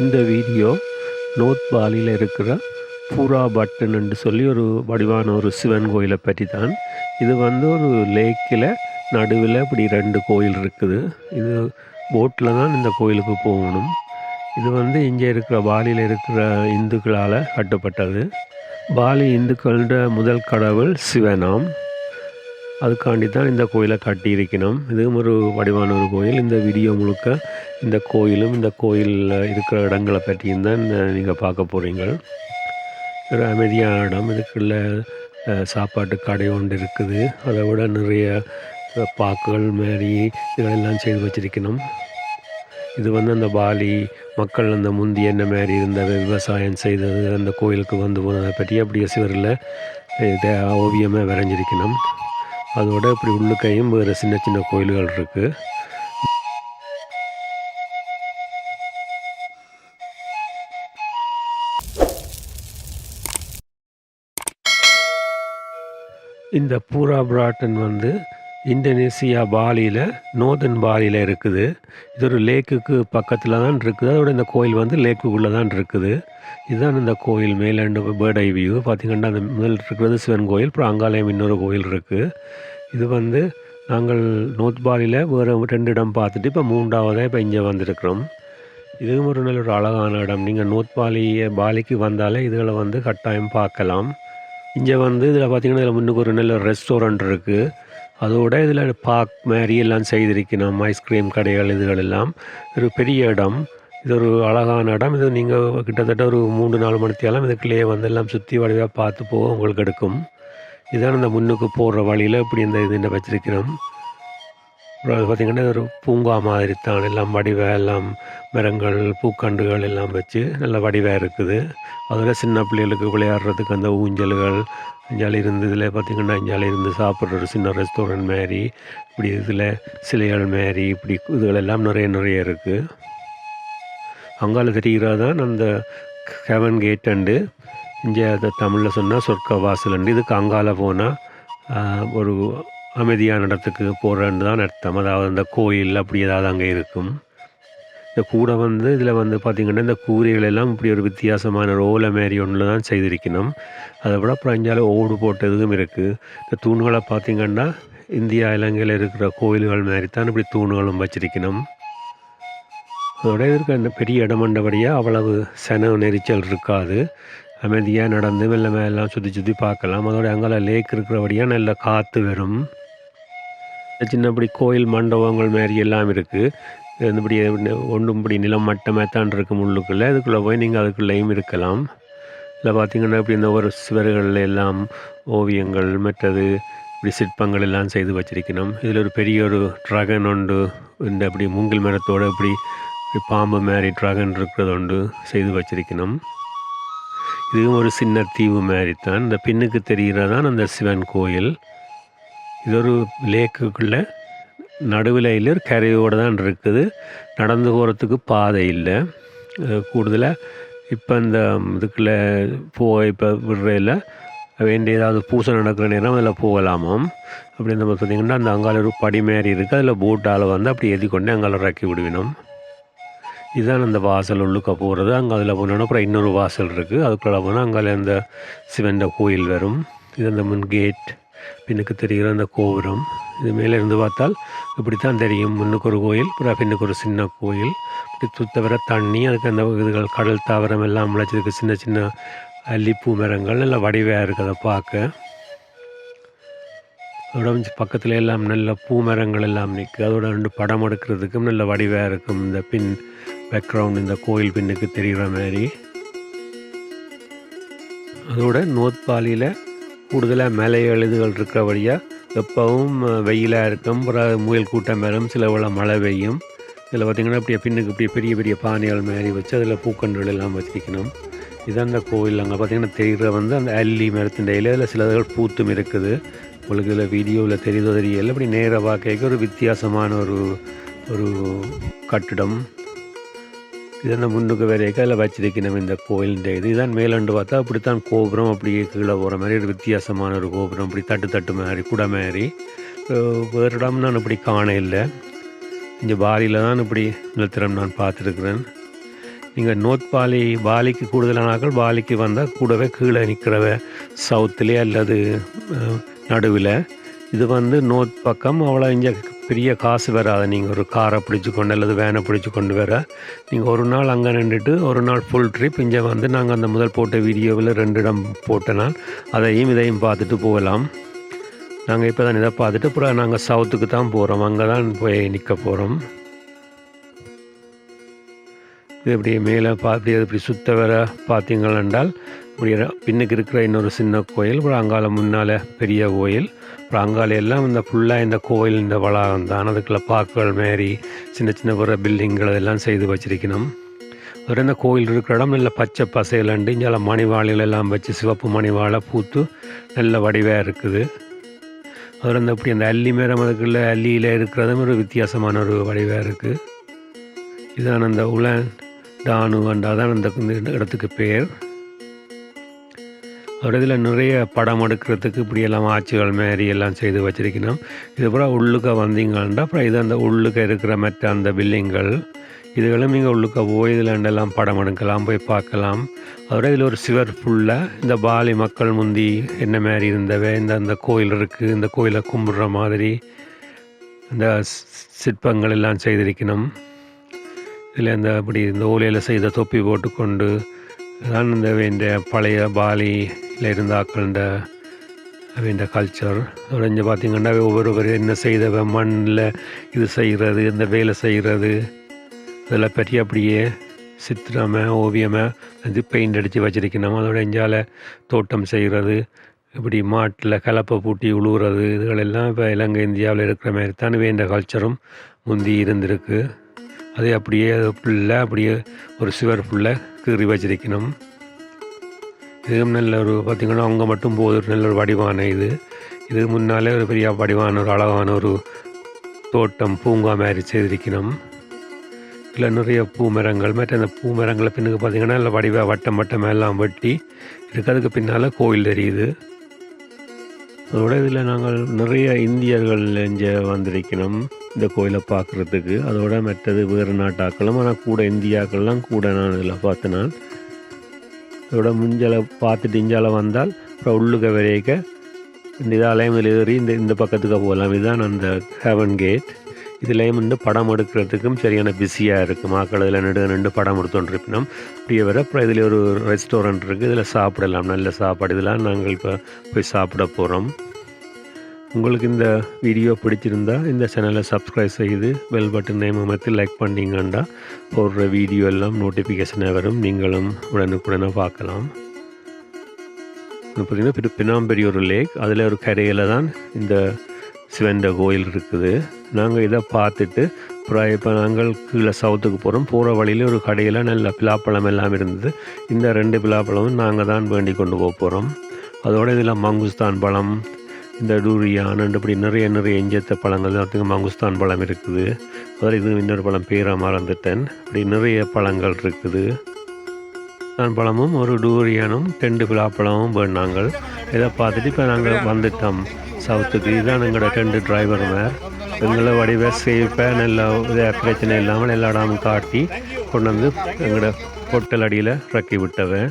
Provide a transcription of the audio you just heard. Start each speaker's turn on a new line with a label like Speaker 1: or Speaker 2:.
Speaker 1: இந்த video North பாலியில் இருக்கிற பூரா பட்டன் என்று சொல்லி ஒரு வடிவான ஒரு சிவன் கோயிலை பற்றி தான். இது ஒரு லேக்கில் நடுவில் இப்படி 2 கோயில் இருக்குது. இது போட்டில் தான் இந்த கோயிலுக்கு போகணும். இது இங்கே இருக்கிற பாலியில் இருக்கிற இந்துக்களால் கட்டப்பட்டது. பாலி இந்துக்களோட முதல் கடவுள் சிவனாம். அதுக்காண்டி தான் இந்த கோயிலை கட்டியிருக்கணும். இதுவும் ஒரு வடிவான ஒரு கோயில். இந்த வீடியோ முழுக்க இந்த கோயிலும் இந்த கோயிலில் இருக்கிற இடங்களை பற்றியும் தான் நீங்கள் பார்க்க போகிறீங்க. ஒரு அமைதியான இடம். இதுக்குள்ள சாப்பாட்டு கடை ஒன்று இருக்குது. அதை விட நிறைய பாக்குகள் மாரி இதெல்லாம் செய்து வச்சிருக்கணும். இது அந்த பாலி மக்கள் அந்த முந்தி என்ன மாரி இருந்த விவசாயம் செய்தது, அந்த கோயிலுக்கு போனதை பற்றி அப்படியே சிவரில் இதை ஓவியமாக வரைஞ்சிருக்கணும். அதோட இப்படி உள்ளுக்கையும் வேறு சின்ன சின்ன கோயில்கள் இருக்குது. இந்த பூரா பிராட்டன் இந்தோனேசியா பாலியில் நோர்தன் பாலியில் இருக்குது. இது ஒரு லேக்குக்கு பக்கத்தில் தான் இருக்குது. அதோட இந்த கோயில் லேக்குக்குள்ளே தான் இருக்குது. இதுதான் இந்த கோயில் மேலேண்டு பேர்ட் ஐ வியூ பார்த்திங்கன்னா அந்த முதல் இருக்கிறது சிவன் கோயில். அப்புறம் அங்காலயம் இன்னொரு கோயில் இருக்குது. இது நாங்கள் நோர்த் பாலியில் வேறு 2 இடம் பார்த்துட்டு இப்போ 3ஆவதாக இப்போ இங்கே வந்திருக்கிறோம். இதுவும் ஒரு நல்ல ஒரு அழகான இடம். நீங்கள் நோர்த் பாலிக்கு வந்தாலே இதுகளை கட்டாயம் பார்க்கலாம். இங்கே இதில் பார்த்திங்கன்னா இதில் முன்னுக்கு ஒரு நல்ல ரெஸ்டாரண்ட் இருக்குது. அதோட இதில் பார்க் மாரி எல்லாம் செய்திருக்கணும். ஐஸ்கிரீம் கடைகள் இதுகளெல்லாம் ஒரு பெரிய இடம். இது ஒரு அழகான இடம். இது நீங்கள் கிட்டத்தட்ட ஒரு 3-4 மணித்தியாலும் இதுக்குள்ளேயே எல்லாம் சுற்றி வடிவாக பார்த்து போக உங்களுக்கு எடுக்கும். இதுதான் இந்த முன்னுக்கு போகிற வழியில் இப்படி இந்த வச்சிருக்கிறோம். அப்புறம் பார்த்திங்கன்னா ஒரு பூங்கா மாதிரி தான். எல்லாம் வடிவாக எல்லாம் மரங்கள் பூக்கண்டுகள் எல்லாம் வச்சு நல்ல வடிவாக இருக்குது. அதோட சின்ன பிள்ளைகளுக்கு விளையாடுறதுக்கு அந்த ஊஞ்சல்கள் அஞ்சாலி இருந்து இதில் பார்த்திங்கன்னா அஞ்சாலி இருந்து சாப்பிட்ற ஒரு சின்ன ரெஸ்டாரண்ட் மாரி இப்படி இதில் சிலைகள் மாரி இப்படி இதுகளெல்லாம் நிறைய இருக்குது. அங்கால தெரிகிறதான் அந்த ஹெவன் கேட் அண்டு இங்கே அதை தமிழில் சொன்னால் சொர்க்க வாசல். இதுக்கு அங்கால போனால் ஒரு அமைதியான இடத்துக்கு போகிறேன்னு தான் அர்த்தம். அதாவது அந்த கோயில் அப்படி ஏதாவது அங்கே இருக்கும். இந்த கூடை இதில் பார்த்திங்கன்னா இந்த கூரைகள் எல்லாம் இப்படி ஒரு வித்தியாசமான ரோலை மாரி ஒன்றில் தான் செய்திருக்கணும். அதை விட அப்புறம் அஞ்சால ஓடு போட்டதும் இருக்குது. இந்த தூண்களை பார்த்திங்கன்னா இந்தியா இலங்கையில் இருக்கிற கோயில்கள் மாரி தான் இப்படி தூண்களும் வச்சிருக்கணும். அதோட இருக்க அந்த பெரிய இடமண்டபடியாக அவ்வளவு நெரிச்சல் இருக்காது. அமைதியாக நடந்து மேலாம் சுற்றி பார்க்கலாம். அதோட அங்கே லேக் இருக்கிறபடியாக நல்ல காற்று வரும். சின்னப்படி கோயில் மண்டபங்கள் மாரி எல்லாம் இருக்குது. இப்படி ஒன்றும் இப்படி நிலம் மட்டமாக தான் இருக்கும் உள்ளுக்குள்ளே. அதுக்குள்ளே போய் நீங்கள் அதுக்குள்ளேயும் இருக்கலாம். இல்லை பார்த்திங்கன்னா இப்படி இந்த ஒரு சுவர்கள் எல்லாம் ஓவியங்கள் மற்றது இப்படி சிற்பங்கள் எல்லாம் செய்து வச்சிருக்கணும். இதில் ஒரு பெரிய ஒரு ட்ராகன் உண்டு. இந்த அப்படி மூங்கில் மரத்தோடு இப்படி பாம்பு மாரி ட்ராகன் இருக்கிறது உண்டு செய்து வச்சிருக்கணும். இதுவும் ஒரு சின்ன தீவு மாரி தான். இந்த பின்னுக்கு தெரிகிறதான் அந்த சிவன் கோயில். இது ஒரு லேக்குக்குள்ளே நடுவில் இல்லை, ஒரு கரையோடு தான் இருக்குது. நடந்து போகிறதுக்கு பாதை இல்லை. கூடுதலாக இப்போ இந்த இதுக்குள்ளே இப்போ விடுறையில் வேண்டிய ஏதாவது பூசை நடக்கிற நேரம் அதில் போகலாமாம். அப்படி நம்ம பார்த்திங்கன்னா அந்த அங்கால ஒரு படி மாரி இருக்குது. அதில் போட்டால் அப்படி ஏற்றி கொண்டு அங்கால இறக்கி விடுவினோம். இதுதான் அந்த வாசல் உள்ளுக்க போகிறது. அங்கே அதில் போனோன்னா அப்புறம் இன்னொரு வாசல் இருக்குது. அதுக்குள்ளே போனால் அங்கால அந்த சிவன் கோயில் வரும். இது அந்த முன் கேட். பின்னுக்கு தெரிகிற அந்த கோபுரம். இது மேலே இருந்து பார்த்தால் இப்படி தான் தெரியும். முன்னுக்கு ஒரு கோயில், அப்புறம் பின்னுக்கு ஒரு சின்ன கோயில். இப்படி தவிர தண்ணி, அதுக்கு அந்த இதுகள் கடல் தாவரம் எல்லாம் முளைச்சிருக்கு. சின்ன சின்ன அல்லிப்பூ மரங்கள் நல்ல வடிவாக இருக்குது அதை பார்க்க. அதோட பக்கத்தில் எல்லாம் நல்ல பூ மரங்கள் எல்லாம் நிற்குது. அதோட 2 படம் எடுக்கிறதுக்கும் நல்ல வடிவாக இருக்கும். இந்த பின் பேக்ரவுண்ட் இந்த கோயில் பின்னுக்கு தெரிகிற மாதிரி. அதோட நோர்த் பாலியில் கூடுதலாக மலை எழுதுகள் இருக்கிற வழியாக எப்பவும் வெயிலாக இருக்கும். அப்புறம் முயல் கூட்டம் வரும், சில மழை பெய்யும். இதில் பார்த்திங்கன்னா அப்படியே பின்னுக்கு இப்படியே பெரிய பெரிய பானைகள் மாரி வச்சு அதில் பூக்கன்றுகள் எல்லாம் வச்சிருக்கணும். இதுதான் அந்த கோயில். அங்கே பார்த்திங்கன்னா தெரிகிற அந்த அல்லி மரத்தின் இலையில் அதில் சிலதுகள் பூத்தும் இருக்குது. உங்களுக்கு இதில் வீடியோவில் தெரியுதோ தெரியல. அப்படி நேராக பார்க்க ஒரு வித்தியாசமான ஒரு கட்டிடம். இது அந்த முன்னுக்கு வரைக்கும் அதில் வச்சிருக்கணும் இந்த கோயிலிൻ്റെ இதுதான் மேலண்டு பார்த்தா அப்படித்தான் கோபுரம் அப்படியே கீழே போகிற மாதிரி ஒரு வித்தியாசமான ஒரு கோபுரம். அப்படி தட்டு மாதிரி குடை மாதிரி வேறு இடம் நான் இப்படி காண இல்லை. இங்கே பாரியில் தான் இப்படி நிலத்திரம் நான் பார்த்துருக்குறேன். நீங்கள் நோர்த் பாலிக்கு கூடுதலான ஆட்கள் பாலிக்கு வந்தால் கூடவே கீழே நிற்கிறவ சவுத்துலேயே அல்லது நடுவில். இது வந்து நோர்த் பக்கம் அவ்வளோ இங்கே பெரிய காசு வராது. நீங்கள் ஒரு காரை பிடிச்சி கொண்டு அல்லது வேனை பிடிச்சி கொண்டு வர நீங்கள் ஒரு நாள் அங்கே நின்றுட்டு ஒரு நாள் ஃபுல் ட்ரிப் இங்கே வந்து நாங்கள் அந்த முதல் போட்ட வீடியோவில் 2 இடம் போட்டனால் அதையும் இதையும் பார்த்துட்டு போகலாம். நாங்கள் இப்போ தான் இதை பார்த்துட்டு அப்புறம் நாங்கள் சவுத்துக்கு தான் போகிறோம். அங்கே தான் போய் நிற்க போகிறோம். இது இப்படி மேலே இப்படி சுத்த வர பார்த்தீங்களென்றால் இப்படி பின்னுக்கு இருக்கிற இன்னொரு சின்ன கோயில், அப்புறம் அங்கால முன்னால் பெரிய கோயில், அப்புறம் அங்கால எல்லாம் இந்த ஃபுல்லாக இந்த கோயில் இந்த வளாகம் தான். அதுக்குள்ள பார்க்குகள் மாரி சின்ன சின்ன வர பில்டிங்கள் எல்லாம் செய்து வச்சிருக்கணும். அப்புறம் இந்த கோயில் இருக்கிற இடம் நல்ல பச்சை பசையிலண்டு இங்கே மணிவாளிகள் எல்லாம் வச்சு சிவப்பு மணிவாழை பூத்து நல்ல வடிவாக இருக்குது. அப்புறம் இந்த இப்படி அந்த அல்லி மரம் அதுக்குள்ள அல்லியில் இருக்கிறதும் ஒரு வித்தியாசமான ஒரு வடிவாக இருக்குது. இதுதான் அந்த உலன் டானு அதான் அந்த இடத்துக்கு பேர். ஒரு இதில் நிறைய படம் எடுக்கிறதுக்கு இப்படியெல்லாம் ஆட்சிகள் மாரி எல்லாம் செய்து வச்சிருக்கணும். இது அப்புறம் உள்ளுக்க வந்தீங்கன்னா அப்புறம் இது அந்த உள்ளுக்க இருக்கிற மற்ற அந்த பில்டிங்கள் இதுகளும் நீங்கள் உள்ளுக்க போய் இதில் படம் எடுக்கலாம், போய் பார்க்கலாம். அதோட இதில் ஒரு சிவர் ஃபுல்லாக இந்த பாலி மக்கள் முந்தி என்ன மாதிரி இருந்தவை அந்த கோயில் இருக்குது, இந்த கோயிலை கும்பிட்ற மாதிரி இந்த சிற்பங்கள் எல்லாம் செய்திருக்கணும். இதில் இந்த ஓலையில் செய்த தொப்பி போட்டுக்கொண்டு தான் இந்த வேண்டிய பழைய பாலியில் இருந்த ஆக்கள்ன்ற வேண்டிய கல்ச்சர். அதோட இங்கே பார்த்திங்கன்னா ஒவ்வொருவர் என்ன செய்தவ மண்ணில் இது செய்கிறது, இந்த வேலை செய்கிறது இதெல்லாம் பற்றி அப்படியே சித்திரமாக ஓவியமாக இது பெயிண்ட் அடித்து வச்சிருக்கணும். அதோட இஞ்சால தோட்டம் செய்கிறது, இப்படி மாட்டில் கலப்பை பூட்டி உழுவுறது இதுகளெல்லாம் இப்போ இலங்கை இந்தியாவில் இருக்கிற மாதிரி தான் வேண்டிய கல்ச்சரும் முந்தி இருந்திருக்கு. அது அப்படியே ஃபுல்லாக அப்படியே ஒரு சிவர் ஃபுல்லாக கீறி வச்சிருக்கணும். இதுவும் நல்ல ஒரு பார்த்திங்கன்னா அவங்க மட்டும் போது ஒரு நல்ல ஒரு வடிவான இது முன்னாலே ஒரு பெரிய வடிவான ஒரு அழகான ஒரு தோட்டம் பூங்கா மாதிரி செய்திருக்கணும். இதில் நிறைய பூமரங்கள் மற்ற அந்த பூமரங்களை பின்னுக்கு பார்த்திங்கன்னா நல்ல வடிவாக வட்டம் எல்லாம் வெட்டி இருக்கிறதுக்கு பின்னால் கோயில் தெரியுது. அதோட இதில் நாங்கள் நிறைய இந்தியர்கள் இங்கே வந்திருக்கணும் இந்த கோயிலை பார்க்குறதுக்கு. அதோட மற்றது வேறு நாட்டாக்களும் ஆனால் கூட இந்தியாக்கள்லாம் கூட நான் இதில் பார்த்தேன். அதோட முஞ்சால பார்த்துட்டு இஞ்சால வந்தால் அப்புறம் உள்ளுக்க வரைக்க இந்த இதாலயம் ஏறி இந்த பக்கத்துக்கு போகலாம். இதுதான் அந்த ஹெவன் கேட். இதுலேயும் படம் எடுக்கிறதுக்கும் சரியான பிஸியாக இருக்குது. மக்கள் இதில் நின்று படம் எடுத்துகிட்டு இப்படியே வர அப்புறம் இதில் ஒரு ரெஸ்டாரண்ட் இருக்குது, இதில் சாப்பிடலாம், நல்ல சாப்பாடு. இதெல்லாம் நாங்கள் இப்போ போய் சாப்பிட போகிறோம். உங்களுக்கு இந்த வீடியோ பிடிச்சிருந்தா இந்த சேனலை சப்ஸ்கிரைப் செய்து பெல் பட்டனை அமர்த்தி லைக் பண்ணிங்கன்னா போடுற வீடியோ எல்லாம் நோட்டிஃபிகேஷனாக வரும், நீங்களும் உடனுக்குடனே பார்க்கலாம். பார்த்திங்கன்னா பினாம்பெரியூர் லேக், அதில் ஒரு கரையில் தான் இந்த சிவந்த கோயில் இருக்குது. நாங்கள் இதை பார்த்துட்டு அப்புறம் இப்போ நாங்கள் கீழே சவுத்துக்கு போகிறோம். போகிற வழியில் ஒரு கடையில் நல்ல பிலாப்பழம் எல்லாம் இருந்தது. இந்த 2 பிலாப்பழமும் நாங்கள் தான் வேண்டி கொண்டு போகிறோம். அதோடு இதில் மங்குஸ்தான் பழம், இந்த டூரியான் இப்படி நிறைய எஞ்சத்த பழங்கள் தான் மங்குஸ்தான் பழம் இருக்குது. அதில் இது இன்னொரு பழம் பேராக மறந்துட்டேன். இப்படி நிறைய பழங்கள் இருக்குது. தான் பழமும் ஒரு டூரியானும் 2 பிலாப்பழமும் வேணாங்கள். இதை பார்த்துட்டு இப்போ நாங்கள் வந்துட்டோம் சவுத்துக்கு. இதுதான் எங்களோட 2 டிரைவர் மேர் எங்களை வடிவ சேஃபாக நல்ல பிரச்சனை இல்லாமல் எல்லா இடமும் காட்டி கொண்டு வந்து எங்களோட ஹோட்டல் அடியில் இறக்கி விட்டவன்.